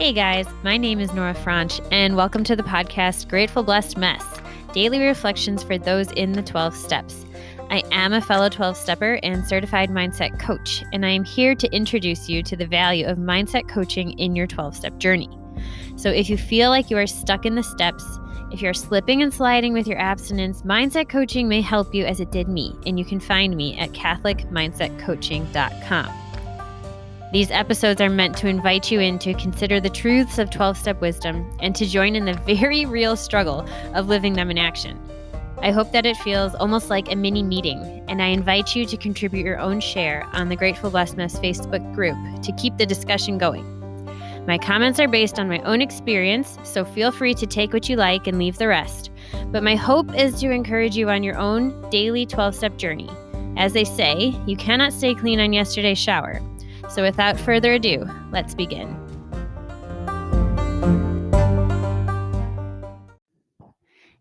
Hey guys, my name is Nora Franch, and welcome to the podcast Grateful Blessed Mess, daily reflections for those in the 12 steps. I am a fellow 12-stepper and certified mindset coach, and I am here to introduce you to the value of mindset coaching in your 12-step journey. So if you feel like you are stuck in the steps, if you're slipping and sliding with your abstinence, mindset coaching may help you as it did me, and you can find me at CatholicMindsetCoaching.com. These episodes are meant to invite you in to consider the truths of 12-step wisdom and to join in the very real struggle of living them in action. I hope that it feels almost like a mini meeting, and I invite you to contribute your own share on the Grateful Blessedness Facebook group to keep the discussion going. My comments are based on my own experience, so feel free to take what you like and leave the rest. But my hope is to encourage you on your own daily 12-step journey. As they say, you cannot stay clean on yesterday's shower. So without further ado, let's begin.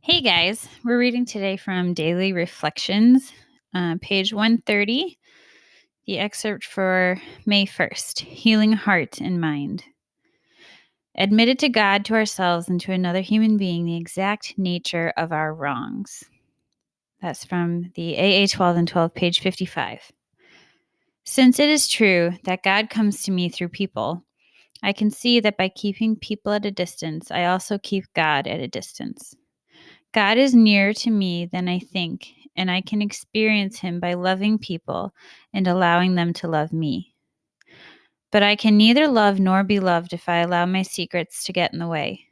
Hey guys, we're reading today from Daily Reflections, page 130, the excerpt for May 1st, Healing Heart and Mind. Admitted to God, to ourselves, and to another human being the exact nature of our wrongs. That's from the AA 12 and 12, page 55. Since it is true that God comes to me through people, I can see that by keeping people at a distance, I also keep God at a distance. God is nearer to me than I think, and I can experience him by loving people and allowing them to love me. But I can neither love nor be loved if I allow my secrets to get in the way.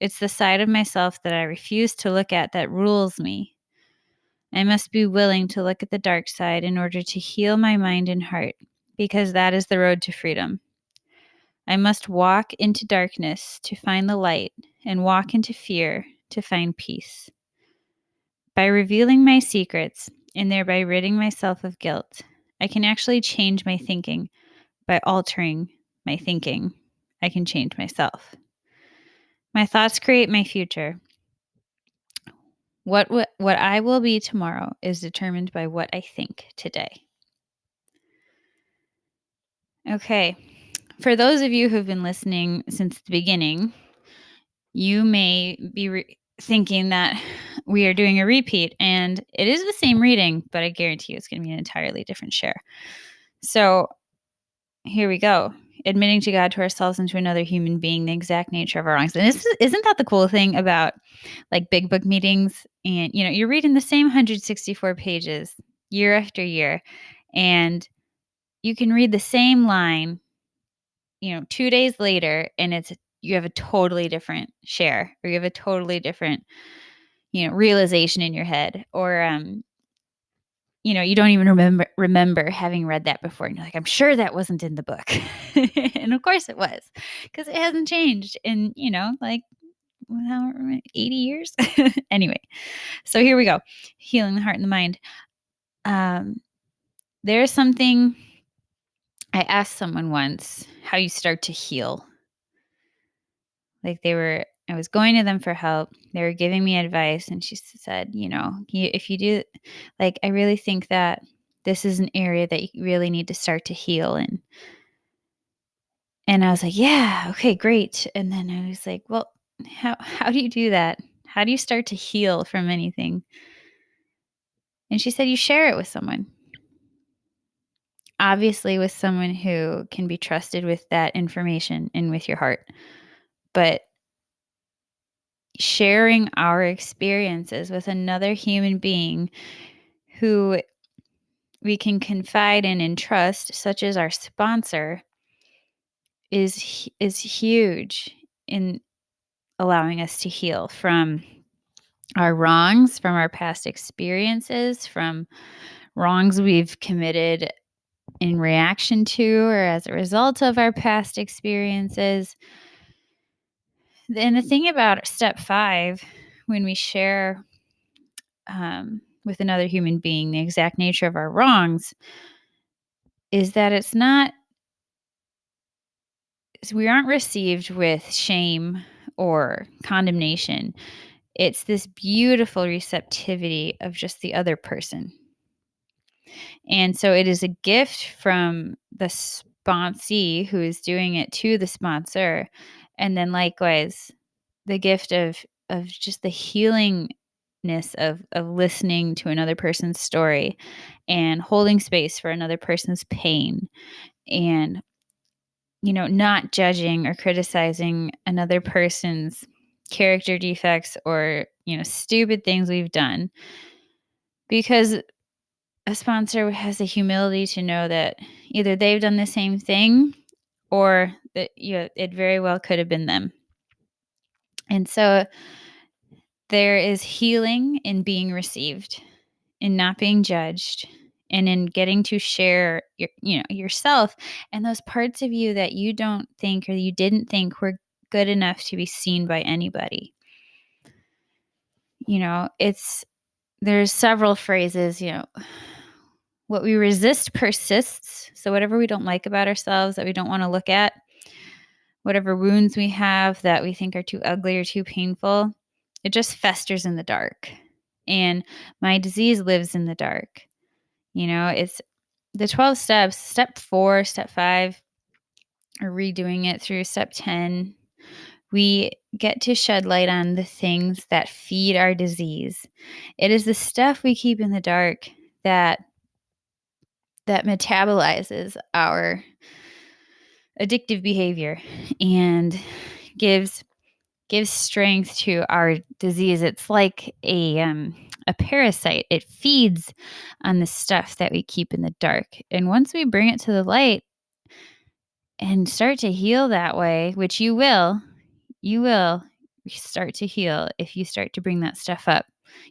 It's the side of myself that I refuse to look at that rules me. I must be willing to look at the dark side in order to heal my mind and heart, because that is the road to freedom. I must walk into darkness to find the light, and walk into fear to find peace. By revealing my secrets, and thereby ridding myself of guilt, I can actually change my thinking. By altering my thinking, I can change myself. My thoughts create my future. What I will be tomorrow is determined by what I think today. Okay, for those of you who've been listening since the beginning, you may be thinking that we are doing a repeat, and it is the same reading, but I guarantee you it's going to be an entirely different share. So here we go. Admitting to God, to ourselves, and to another human being the exact nature of our wrongs. And isn't that the cool thing about like big book meetings? And, you're reading the same 164 pages year after year, and you can read the same line, 2 days later, and you have a totally different share, or you have a totally different, realization in your head, or, you don't even remember having read that before. And you're like, I'm sure that wasn't in the book. And of course it was, because it hasn't changed in, 80 years. Anyway, so here we go. Healing the heart and the mind. There's something I asked someone once, how you start to heal. Like I was going to them for help. They were giving me advice, and she said, if you do, like, I really think that this is an area that you really need to start to heal in. And I was like, yeah, okay, great. And then I was like, well, how do you do that? How do you start to heal from anything? And she said, you share it with someone. Obviously with someone who can be trusted with that information and with your heart. But sharing our experiences with another human being who we can confide in and trust, such as our sponsor, is huge in allowing us to heal from our wrongs, from our past experiences, from wrongs we've committed in reaction to or as a result of our past experiences. And the thing about step 5, when we share with another human being the exact nature of our wrongs, is that we aren't received with shame or condemnation. It's this beautiful receptivity of just the other person. And so it is a gift from the sponsee who is doing it to the sponsor. And then likewise, the gift of just the healingness of listening to another person's story and holding space for another person's pain and not judging or criticizing another person's character defects or stupid things we've done, because a sponsor has the humility to know that either they've done the same thing or that it very well could have been them. And so there is healing in being received, in not being judged, and in getting to share yourself and those parts of you that you don't think or you didn't think were good enough to be seen by anybody. There's several phrases, what we resist persists. So whatever we don't like about ourselves that we don't want to look at, whatever wounds we have that we think are too ugly or too painful, it just festers in the dark. And my disease lives in the dark. It's the 12 steps, step 4, step 5, or redoing it through step 10. We get to shed light on the things that feed our disease. It is the stuff we keep in the dark that metabolizes our addictive behavior and gives strength to our disease. It's like a parasite. It feeds on the stuff that we keep in the dark. And once we bring it to the light and start to heal that way, which you will start to heal if you start to bring that stuff up.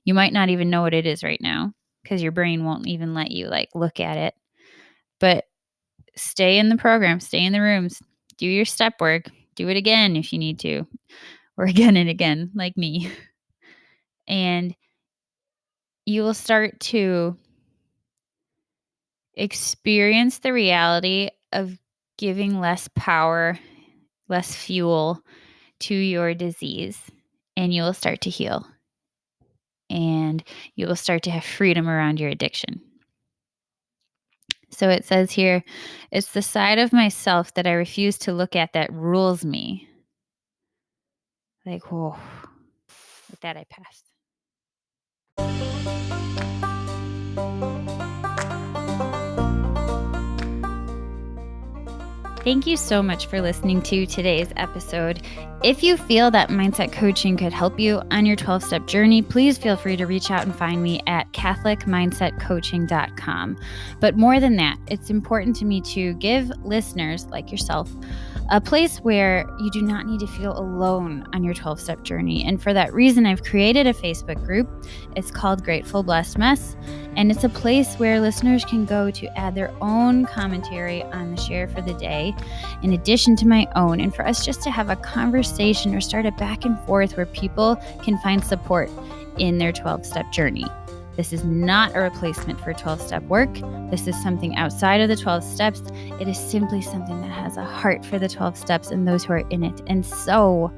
You might not even know what it is right now because your brain won't even let you look at it. But stay in the program, stay in the rooms, do your step work, do it again if you need to, or again and again, like me. And you will start to experience the reality of giving less power, less fuel to your disease, and you will start to heal. And you will start to have freedom around your addiction. So it says here, it's the side of myself that I refuse to look at that rules me. Whoa. With that, I passed. Thank you so much for listening to today's episode. If you feel that mindset coaching could help you on your 12-step journey, please feel free to reach out and find me at catholicmindsetcoaching.com. But more than that, it's important to me to give listeners like yourself a place where you do not need to feel alone on your 12-step journey. And for that reason, I've created a Facebook group. It's called Grateful Blessed Mess. And it's a place where listeners can go to add their own commentary on the share for the day, in addition to my own, and for us just to have a conversation or start a back and forth where people can find support in their 12-step journey. This is not a replacement for 12-step work. This is something outside of the 12 steps. It is simply something that has a heart for the 12 steps and those who are in it. And so,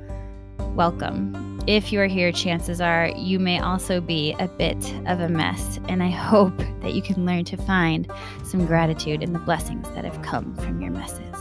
welcome. If you are here, chances are you may also be a bit of a mess. And I hope that you can learn to find some gratitude in the blessings that have come from your messes.